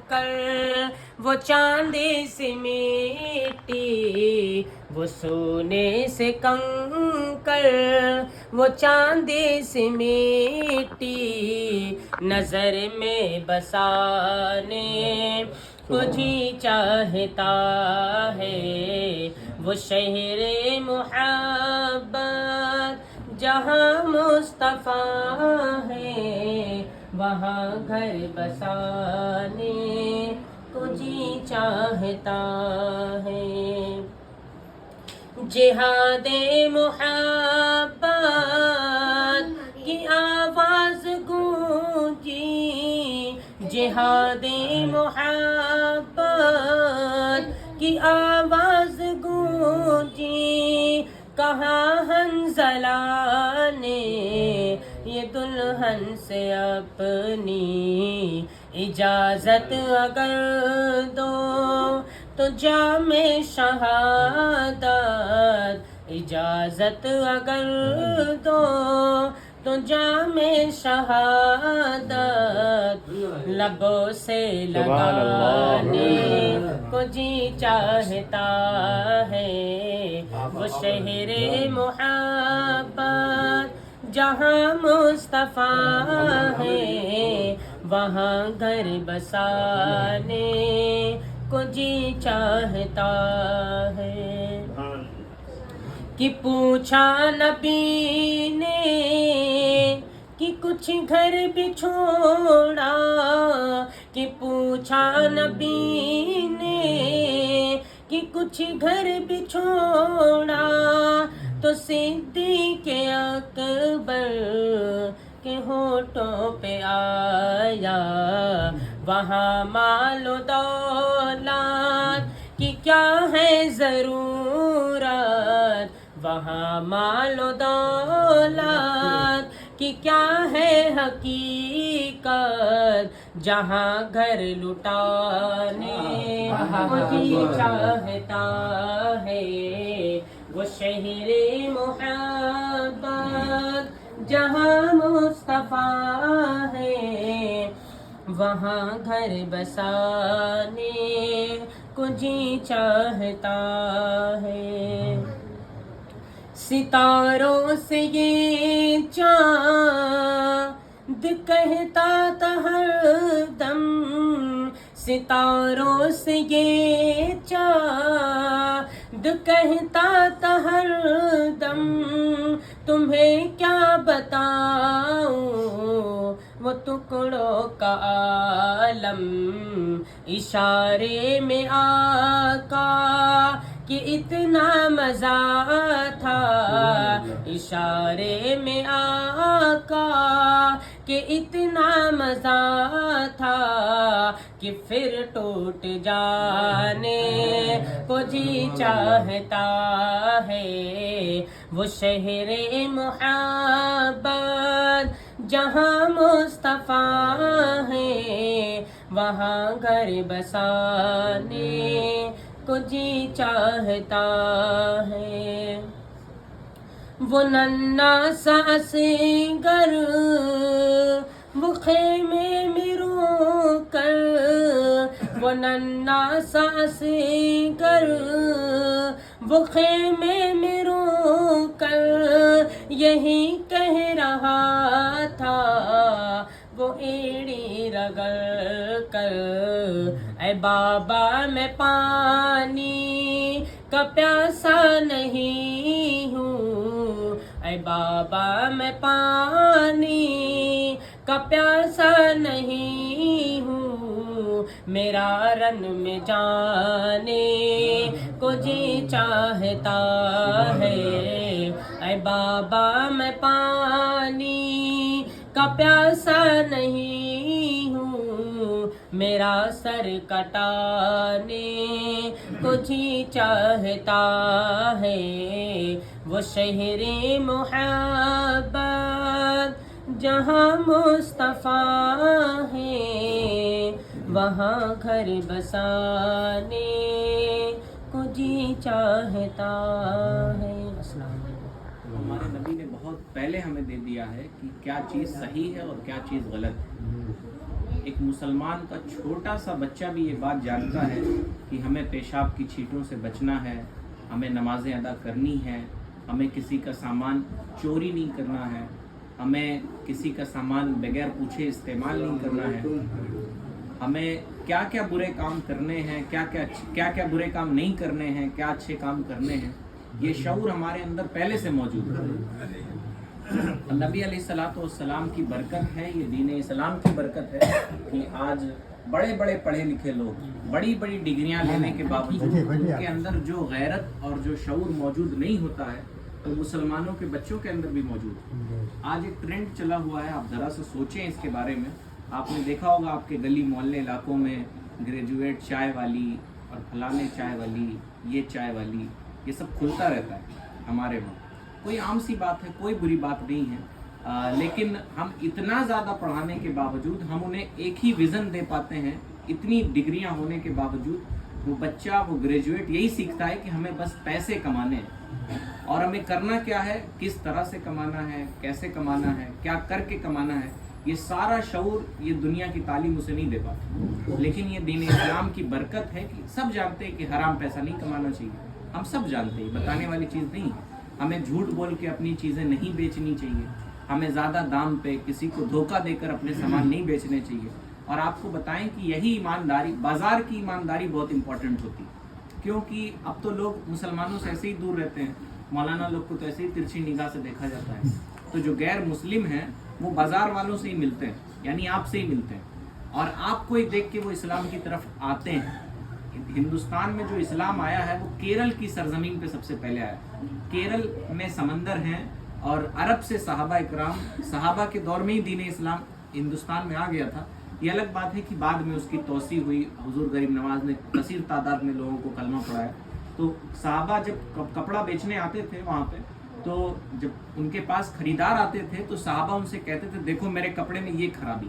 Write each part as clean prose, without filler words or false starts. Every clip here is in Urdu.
کر وہ چاندی سی مٹی، وہ سونے سے کنکر، وہ چاندی سی مٹی نظر میں بسانے کو جی چاہتا ہے۔ وہ شہر محبت جہاں مصطفیٰ ہے، وہاں گھر بسانے کو جی چاہتا ہے۔ جہاد محبت کی آواز گونجی، جہاد محبت کی آواز گونجی، کہاں حنظلہ نے یہ دلہن سے اپنی اجازت اگر دو تو جام شہادت، اجازت اگر دو تو جام شہادت لبوں سے لگانے کو جی چاہتا ہے۔ وہ شہر محبت جہاں مصطفیٰ ہے، وہاں گھر بسانے کو جی چاہتا ہے۔ کہ پوچھا نبی نے کہ کچھ گھر بھی چھوڑا، کہ پوچھا نبی نے کہ کچھ گھر بھی چھوڑا، تو صدیق اکبر کے ہونٹوں پہ آیا وہاں مال و دولت کی کیا ہے ضرورت، وہاں مال و دولت کی کیا ہے حقیقت، جہاں گھر لٹانے کو جی چاہتا ہے۔ وہ شہر محبت جہاں مصطفیٰ ہے، وہاں گھر بسانے کو جی چاہتا ہے۔ ستاروں سے یہ چاند کہتا تھا ہر دم، ستاروں سے یہ چاند کہتا تھا ہر دم، تمہیں کیا بتاؤں وہ ٹکڑوں کا عالم، اشارے میں آقا کہ اتنا مزہ تھا، اشارے میں آقا کہ اتنا مزہ تھا، کہ پھر ٹوٹ جانے کو جی چاہتا ہے۔ وہ شہر محبت جہاں مصطفیٰ ہے، وہاں گھر بسانے کو جی چاہتا ہے۔ وہ ننھا سا اصغر وہ خیمے میں رو کر، وہ ننھا سا اصغر وہ خیمے میں رو کر یہی کہہ رہا تھا، وہ ایڑی رگڑ کر، اے بابا میں پانی کا پیاسا نہیں ہوں، اے بابا میں پانی کا پیاسا نہیں ہوں، میرا رن میں جانے کو جی چاہتا ہے۔ اے بابا میں پانی کا پیاسا نہیں ہوں، میرا سر کٹانے کو جی چاہتا ہے۔ وہ شہر محبت جہاں مصطفیٰ ہے، وہاں گھر بسانے کو جی چاہتا ہے۔ السلام علیکم۔ ہمارے نبی نے بہت پہلے ہمیں دے دیا ہے کہ کیا چیز صحیح ہے اور کیا چیز غلط ہے۔ ایک مسلمان کا چھوٹا سا بچہ بھی یہ بات جانتا ہے کہ ہمیں پیشاب کی چھینٹوں سے بچنا ہے، ہمیں نمازیں ادا کرنی ہے، ہمیں کسی کا سامان چوری نہیں کرنا ہے، ہمیں کسی کا سامان بغیر پوچھے استعمال نہیں کرنا ہے، ہمیں کیا کیا برے کام کرنے ہیں، کیا کیا برے کام نہیں کرنے ہیں، کیا اچھے کام کرنے ہیں، یہ شعور ہمارے اندر پہلے سے موجود ہے۔ نبی علیہ الصلوۃ والسلام کی برکت ہے، یہ دین اسلام کی برکت ہے کہ آج بڑے بڑے پڑھے لکھے لوگ بڑی بڑی ڈگریاں لینے کے باوجود ان کے اندر جو غیرت اور جو شعور موجود نہیں ہوتا ہے تو مسلمانوں کے بچوں کے اندر بھی موجود ہے۔ آج ایک ٹرینڈ چلا ہوا ہے، آپ ذرا سا سوچیں اس کے بارے میں۔ آپ نے دیکھا ہوگا آپ کے گلی محلے علاقوں میں گریجویٹ چائے والی اور فلانے چائے والی، یہ چائے والی، یہ سب کھلتا رہتا ہے ہمارے وہاں۔ کوئی عام سی بات ہے، کوئی بری بات نہیں ہے، لیکن ہم اتنا زیادہ پڑھانے کے باوجود ہم انہیں ایک ہی ویژن دے پاتے ہیں۔ اتنی ڈگریاں ہونے کے باوجود وہ بچہ، وہ گریجویٹ یہی سیکھتا ہے کہ ہمیں بس پیسے کمانے ہیں، اور ہمیں کرنا کیا ہے، کس طرح سے کمانا ہے، کیسے کمانا ہے، کیا کر کے کمانا ہے، یہ سارا شعور یہ دنیا کی تعلیم اسے نہیں دے پاتی۔ لیکن یہ دین اسلام کی برکت ہے کہ سب جانتے ہیں کہ حرام پیسہ نہیں کمانا چاہیے، ہم سب جانتے ہیں، بتانے والی چیز نہیں ہے۔ ہمیں جھوٹ بول کے اپنی چیزیں نہیں بیچنی چاہیے، ہمیں زیادہ دام پہ کسی کو دھوکہ دے کر اپنے سامان نہیں بیچنے چاہیے۔ اور آپ کو بتائیں کہ یہی ایمانداری، بازار کی ایمانداری بہت امپورٹنٹ ہوتی ہے، کیونکہ اب تو لوگ مسلمانوں سے ایسے ہی دور رہتے ہیں، مولانا لوگ کو تو ایسے ہی ترچھی نگاہ سے دیکھا جاتا ہے، تو جو غیر مسلم ہیں وہ بازار والوں سے ہی ملتے ہیں، یعنی آپ سے ہی ملتے ہیں، اور آپ کو ہی دیکھ کے وہ اسلام کی طرف آتے ہیں۔ ہندوستان میں جو اسلام آیا ہے وہ کیرل کی سرزمین پہ سب سے پہلے آیا۔ کیرل میں سمندر ہیں اور عرب سے صحابہ اکرام، صحابہ کے دور میں ہی دین اسلام ہندوستان میں آ گیا تھا۔ یہ الگ بات ہے کہ بعد میں اس کی توسیع ہوئی، حضور غریب نواز نے کثیر تعداد میں لوگوں کو کلمہ پڑھایا۔ تو صحابہ جب کپڑا بیچنے آتے تھے وہاں پہ، تو جب ان کے پاس خریدار آتے تھے تو صحابہ ان سے کہتے تھے دیکھو میرے کپڑے میں یہ خرابی۔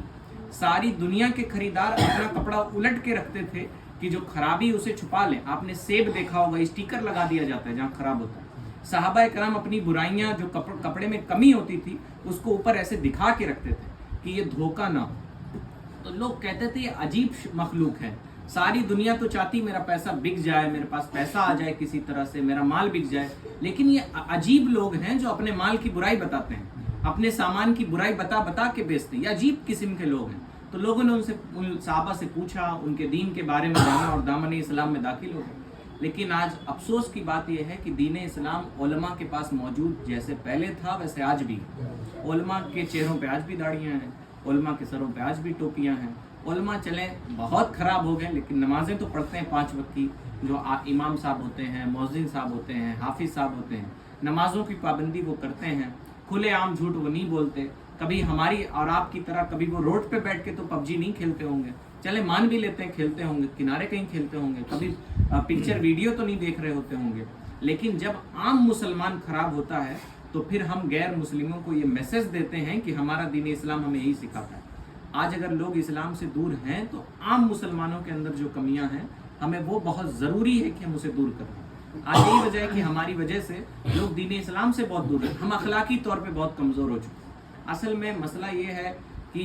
ساری دنیا کے خریدار اپنا کپڑا الٹ کے رکھتے تھے کہ جو خرابی اسے چھپا لیں۔ آپ نے سیب دیکھا ہوگا، اسٹیکر لگا دیا جاتا ہے جہاں خراب ہوتا ہے۔ صحابہ کرام اپنی برائیاں جو کپڑے میں کمی ہوتی تھی اس کو اوپر ایسے دکھا کے رکھتے تھے کہ یہ دھوکہ نہ ہو۔ تو لوگ کہتے تھے یہ عجیب مخلوق ہے، ساری دنیا تو چاہتی میرا پیسہ بک جائے، میرے پاس پیسہ آ جائے، کسی طرح سے میرا مال بک جائے، لیکن یہ عجیب لوگ ہیں جو اپنے مال کی برائی بتاتے ہیں، اپنے سامان کی برائی بتا کے بیچتے ہیں، یہ عجیب قسم کے لوگ ہیں۔ تو لوگوں نے ان صحابہ سے پوچھا، ان کے دین کے بارے میں جانا اور دامن اسلام میں داخل ہو گئے۔ لیکن آج افسوس کی بات یہ ہے کہ دین اسلام علماء کے پاس موجود جیسے پہلے تھا ویسے آج بھی، علماء کے چہروں پہ آج بھی داڑھیاں ہیں، علماء کے سروں پہ آج بھی ٹوپیاں ہیں۔ علماء چلیں بہت خراب ہو گئے لیکن نمازیں تو پڑھتے ہیں 5 وقت کی، جو امام صاحب ہوتے ہیں، مؤذن صاحب ہوتے ہیں، حافظ صاحب ہوتے ہیں، نمازوں کی پابندی وہ کرتے ہیں، کھلے عام جھوٹ وہ نہیں بولتے۔ کبھی ہماری اور آپ کی طرح کبھی وہ روڈ پہ بیٹھ کے تو پب جی نہیں کھیلتے ہوں گے، چلے مان بھی لیتے ہیں کھیلتے ہوں گے، کنارے کہیں کھیلتے ہوں گے، کبھی پکچر ویڈیو تو نہیں دیکھ رہے ہوتے ہوں گے۔ لیکن جب عام مسلمان خراب ہوتا ہے تو پھر ہم غیر مسلموں کو یہ میسج دیتے ہیں کہ ہمارا دین اسلام ہمیں یہی سکھاتا ہے۔ آج اگر لوگ اسلام سے دور ہیں تو عام مسلمانوں کے اندر جو کمیاں ہیں ہمیں وہ بہت ضروری ہے کہ ہم اسے دور کریں۔ آج یہی وجہ ہے کہ ہماری وجہ سے لوگ دین اسلام سے بہت دور ہیں، ہم اخلاقی طور پہ بہت کمزور ہو چکے ہیں۔ اصل میں مسئلہ یہ ہے کہ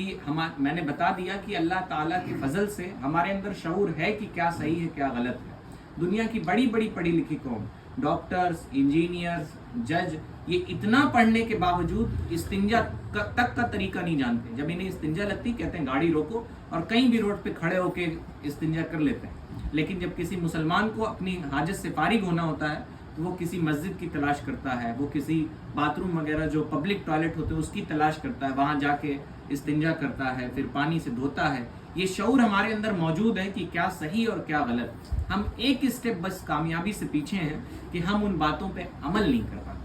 میں نے بتا دیا کہ اللہ تعالیٰ کے فضل سے ہمارے اندر شعور ہے کہ کیا صحیح ہے کیا غلط ہے۔ دنیا کی بڑی بڑی پڑھی لکھی قوم، ڈاکٹرز، انجینئرز، جج، یہ اتنا پڑھنے کے باوجود استنجا تک کا طریقہ نہیں جانتے۔ جب انہیں استنجا لگتی کہتے ہیں گاڑی روکو، اور کہیں بھی روڈ پہ کھڑے ہو کے استنجا کر لیتے ہیں۔ لیکن جب کسی مسلمان کو اپنی حاجت سے فارغ ہونا ہوتا ہے تو وہ کسی مسجد کی تلاش کرتا ہے، وہ کسی باتھ روم وغیرہ جو پبلک ٹوائلٹ ہوتے ہیں اس کی تلاش کرتا ہے، وہاں جا کے استنجا کرتا ہے، پھر پانی سے دھوتا ہے۔ یہ شعور ہمارے اندر موجود ہے کہ کیا صحیح اور کیا غلط۔ ہم ایک اسٹیپ بس کامیابی سے پیچھے ہیں کہ ہم ان باتوں پہ عمل نہیں کر پاتے۔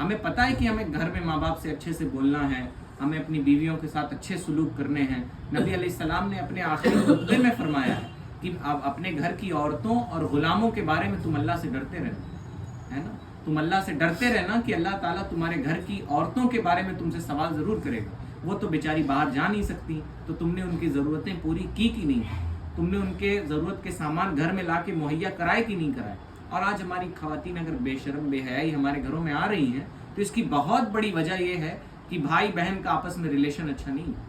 ہمیں پتہ ہے کہ ہمیں گھر میں ماں باپ سے اچھے سے بولنا ہے، ہمیں اپنی بیویوں کے ساتھ اچھے سلوک کرنے ہیں۔ نبی علیہ السلام نے اپنے آخری خطبے میں فرمایا ہے کہ آپ اپنے گھر کی عورتوں اور غلاموں کے بارے میں تم اللہ سے ڈرتے رہنا، ہے نا؟ تم اللہ سے ڈرتے رہنا کہ اللہ تعالیٰ تمہارے گھر کی عورتوں کے بارے میں تم سے سوال ضرور کرے گا۔ وہ تو بیچاری باہر جا نہیں سکتی، تو تم نے ان کی ضرورتیں پوری کی نہیں، تم نے ان کے ضرورت کے سامان گھر میں لا کے مہیا کرائے کہ نہیں کرائے۔ اور آج ہماری خواتین اگر بے شرم بے حیائی ہمارے گھروں میں آ رہی ہیں تو اس کی بہت بڑی وجہ یہ ہے کہ بھائی بہن کا آپس میں ریلیشن اچھا نہیں ہے۔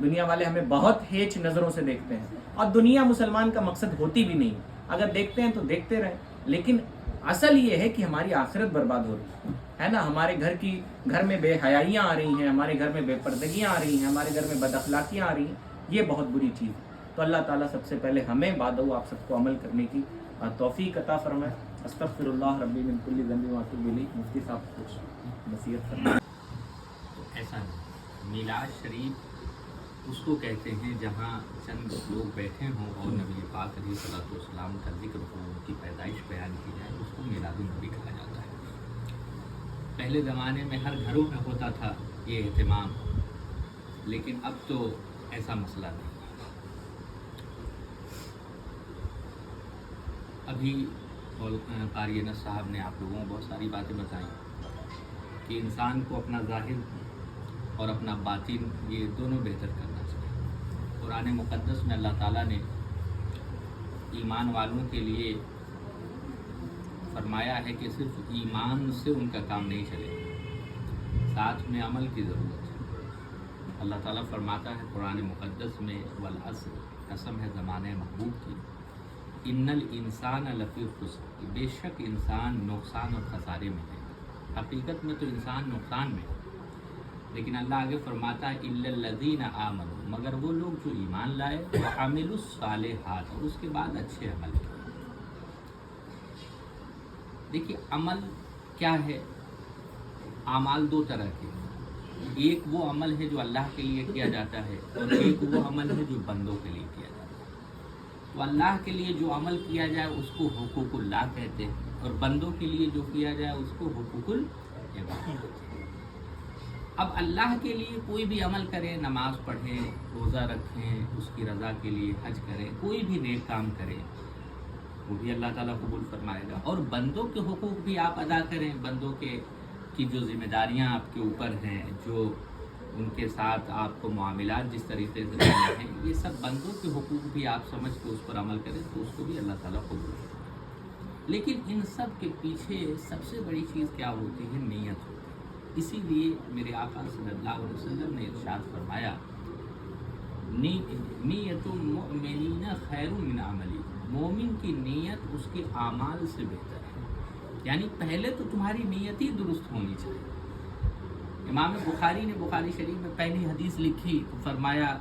دنیا والے ہمیں بہت ہیچ نظروں سے دیکھتے ہیں، اور دنیا مسلمان کا مقصد ہوتی بھی نہیں، اگر دیکھتے ہیں تو دیکھتے رہیں، لیکن اصل یہ ہے کہ ہماری آخرت برباد ہو رہی ہے نا، ہمارے گھر میں بے حیائیاں آ رہی ہیں، ہمارے گھر میں بے پردگیاں آ رہی ہیں، ہمارے گھر میں بد اخلاقیاں آ رہی ہیں، یہ بہت بری چیز ہے۔ تو اللہ تعالیٰ سب سے پہلے ہمیں بعد آپ سب کو عمل کرنے کی توفیق عطا فرمائے۔ استغفر اللہ ربی من کل ذنب واتوب الیہ۔ مفتی صاحب کچھ نصیحت فرمائیں۔ ایسا نہیں، میلاد شریف اس کو کہتے ہیں جہاں چند لوگ بیٹھے ہوں اور نبی پاک علیہ الصلوۃ والسلام کا ذکر ہو، ان کی پیدائش بیان کی جائے، اس کو میلاد النبی کہا جاتا ہے۔ پہلے زمانے میں ہر گھروں میں ہوتا تھا یہ اہتمام، لیکن اب تو ایسا مسئلہ نہیں۔ ابھی قاری انس صاحب نے آپ لوگوں کو بہت ساری باتیں بتائیں کہ انسان کو اپنا ظاہر اور اپنا باطن یہ دونوں بہتر کرنا چاہیے۔ قرآن مقدس میں اللہ تعالیٰ نے ایمان والوں کے لیے فرمایا ہے کہ صرف ایمان سے ان کا کام نہیں چلے، ساتھ میں عمل کی ضرورت ہے۔ اللہ تعالیٰ فرماتا ہے قرآن مقدس میں والعصر، قسم ہے زمانے محبوب کی، ان الانسان لفی خسر، بے شک انسان نقصان اور خسارے میں ہے۔ حقیقت میں تو انسان نقصان میں ہے، لیکن اللہ آگے فرماتا ہے الا الذین آمنوا، مگر وہ لوگ جو ایمان لائے، وعملوا الصالحات، اور اس کے بعد اچھے عمل کیے۔ دیکھیے عمل کیا ہے؟ اعمال دو طرح کے ہیں، ایک وہ عمل ہے جو اللہ کے لیے کیا جاتا ہے، اور ایک وہ عمل ہے جو بندوں کے لیے کیا جاتا ہے۔ تو اللہ کے لیے جو عمل کیا جائے اس کو حقوق اللہ کہتے ہیں، اور بندوں کے لیے جو کیا جائے اس کو حقوق العباد کہتے ہیں۔ اب اللہ کے لیے کوئی بھی عمل کرے، نماز پڑھیں، روزہ رکھیں، اس کی رضا کے لیے حج کریں، کوئی بھی نیک کام کریں، وہ بھی اللہ تعالیٰ قبول فرمائے گا۔ اور بندوں کے حقوق بھی آپ ادا کریں، بندوں کی جو ذمہ داریاں آپ کے اوپر ہیں، جو ان کے ساتھ آپ کو معاملات جس طریقے سے کرنے ہیں، یہ سب بندوں کے حقوق بھی آپ سمجھ کے اس پر عمل کریں تو اس کو بھی اللہ تعالیٰ قبول کرے۔ لیکن ان سب کے پیچھے سب سے بڑی چیز کیا ہوتی ہے؟ نیت ہوتی ہے۔ اسی لیے میرے آقا صلی اللہ علیہ وسلم نے ارشاد فرمایا نیت المؤمنین خیر من عملی، مومن کی نیت اس کے اعمال سے بہتر ہے۔ یعنی پہلے تو تمہاری نیت ہی درست ہونی چاہیے۔ امام بخاری نے بخاری شریف میں پہلی حدیث لکھی تو فرمایا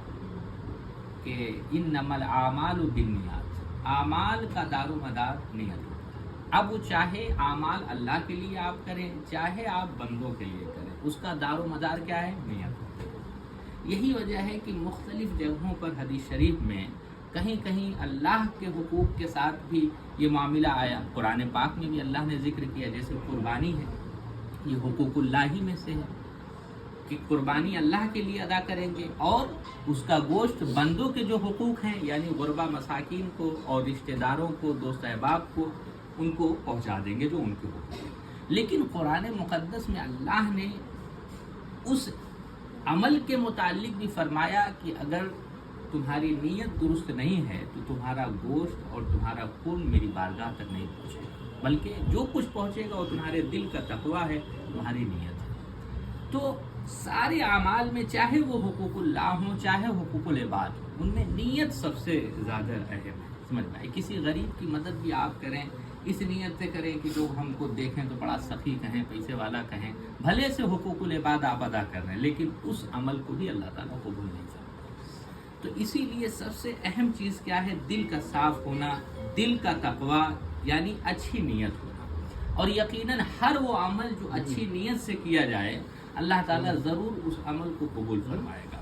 کہ انما الاعمال بالنیات، اعمال کا دار و مدار نیت ہے۔ اب وہ چاہے اعمال اللہ کے لیے آپ کریں، چاہے آپ بندوں کے لیے کریں، اس کا دار و مدار کیا ہے؟ نیت۔ یہی وجہ ہے کہ مختلف جگہوں پر حدیث شریف میں کہیں کہیں اللہ کے حقوق کے ساتھ بھی یہ معاملہ آیا۔ قرآن پاک میں بھی اللہ نے ذکر کیا، جیسے قربانی ہے، یہ حقوق اللہ ہی میں سے ہے کہ قربانی اللہ کے لیے ادا کریں گے، اور اس کا گوشت بندوں کے جو حقوق ہیں، یعنی غربا مساکین کو اور رشتہ داروں کو، دوست احباب کو، ان کو پہنچا دیں گے جو ان کے حقوق ہیں۔ لیکن قرآن مقدس میں اللہ نے اس عمل کے متعلق بھی فرمایا کہ اگر تمہاری نیت درست نہیں ہے تو تمہارا گوشت اور تمہارا خون میری بارگاہ تک نہیں پہنچے گا، بلکہ جو کچھ پہنچے گا وہ تمہارے دل کا تقویٰ ہے، تمہاری نیت ہے۔ تو سارے اعمال میں چاہے وہ حقوق اللہ ہوں چاہے حقوق العباد ہوں، ان میں نیت سب سے زیادہ اہم ہے۔ سمجھ میں آئی؟ کسی غریب کی مدد بھی آپ کریں اس نیت سے کریں کہ لوگ ہم کو دیکھیں تو بڑا سخی کہیں، پیسے والا کہیں، بھلے سے حقوق العباد آپ ادا کر رہے ہیں، لیکن اس عمل کو بھی اللہ تعالیٰ قبول نہیں کرتا۔ تو اسی لیے سب سے اہم چیز کیا ہے؟ دل کا صاف ہونا، دل کا تقویٰ، یعنی اچھی نیت ہونا۔ اور یقیناً ہر وہ عمل جو اچھی نیت سے کیا جائے اللہ تعالیٰ ضرور اس عمل کو قبول فرمائے گا۔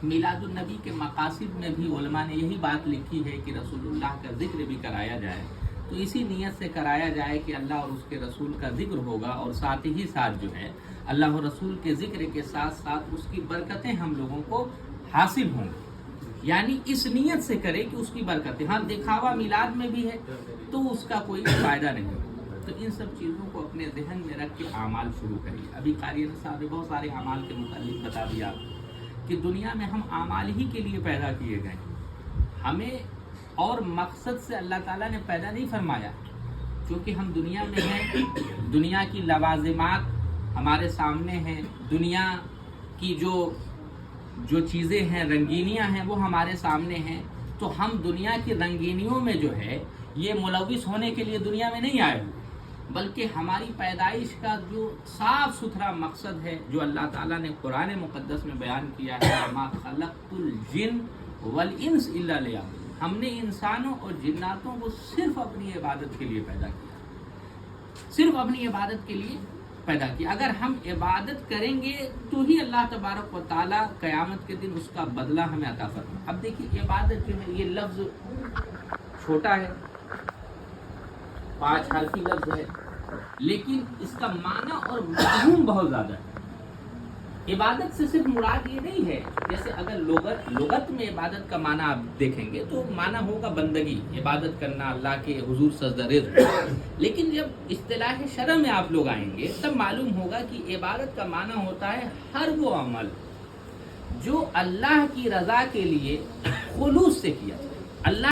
میلاد النبی کے مقاصد میں بھی علماء نے یہی بات لکھی ہے کہ رسول اللہ کا ذکر بھی کرایا جائے تو اسی نیت سے کرایا جائے کہ اللہ اور اس کے رسول کا ذکر ہوگا، اور ساتھ ہی ساتھ جو ہے اللہ اور رسول کے ذکر کے ساتھ ساتھ اس کی برکتیں ہم لوگوں کو حاصل ہوں گی۔ یعنی اس نیت سے کرے کہ اس کی برکتیں، ہاں دکھاوا میلاد میں بھی ہے تو اس کا کوئی فائدہ نہیں ہوگا۔ تو ان سب چیزوں کو اپنے ذہن میں رکھ کے اعمال شروع کریے۔ ابھی قاری صاحب نے بہت سارے اعمال کے متعلق بتا دیا کہ دنیا میں ہم اعمال ہی کے لیے پیدا کیے گئے، ہمیں اور مقصد سے اللہ تعالیٰ نے پیدا نہیں فرمایا۔ چونکہ ہم دنیا میں ہیں، دنیا کی لوازمات ہمارے سامنے ہیں، دنیا کی جو جو چیزیں ہیں رنگینیاں ہیں وہ ہمارے سامنے ہیں، تو ہم دنیا کی رنگینیوں میں جو ہے یہ ملوث ہونے کے لیے دنیا میں نہیں آئے ہوئے، بلکہ ہماری پیدائش کا جو صاف ستھرا مقصد ہے جو اللہ تعالیٰ نے قرآن مقدس میں بیان کیا ہے، وَمَا خَلَقْتُ الْجِنَّ وَالْإِنسَ إِلَّا لِيَعْبُدُونِ، ہم نے انسانوں اور جناتوں کو صرف اپنی عبادت کے لیے پیدا کیا، صرف اپنی عبادت کے لیے پیدا کیا۔ اگر ہم عبادت کریں گے تو ہی اللہ تبارک و تعالیٰ قیامت کے دن اس کا بدلہ ہمیں عطا فرمائے۔ اب دیکھیے عبادت جو ہے یہ لفظ چھوٹا ہے، 5 حرفی لفظ ہے، لیکن اس کا معنی اور مفہوم بہت زیادہ ہے۔ عبادت سے صرف مراد یہ نہیں ہے، جیسے اگر لغت میں عبادت کا معنی آپ دیکھیں گے تو معنی ہوگا بندگی، عبادت کرنا، اللہ کے حضور سجدہ رزق، لیکن جب اصطلاح شرع میں آپ لوگ آئیں گے تب معلوم ہوگا کہ عبادت کا معنی ہوتا ہے ہر وہ عمل جو اللہ کی رضا کے لیے خلوص سے کیا جائے، اللہ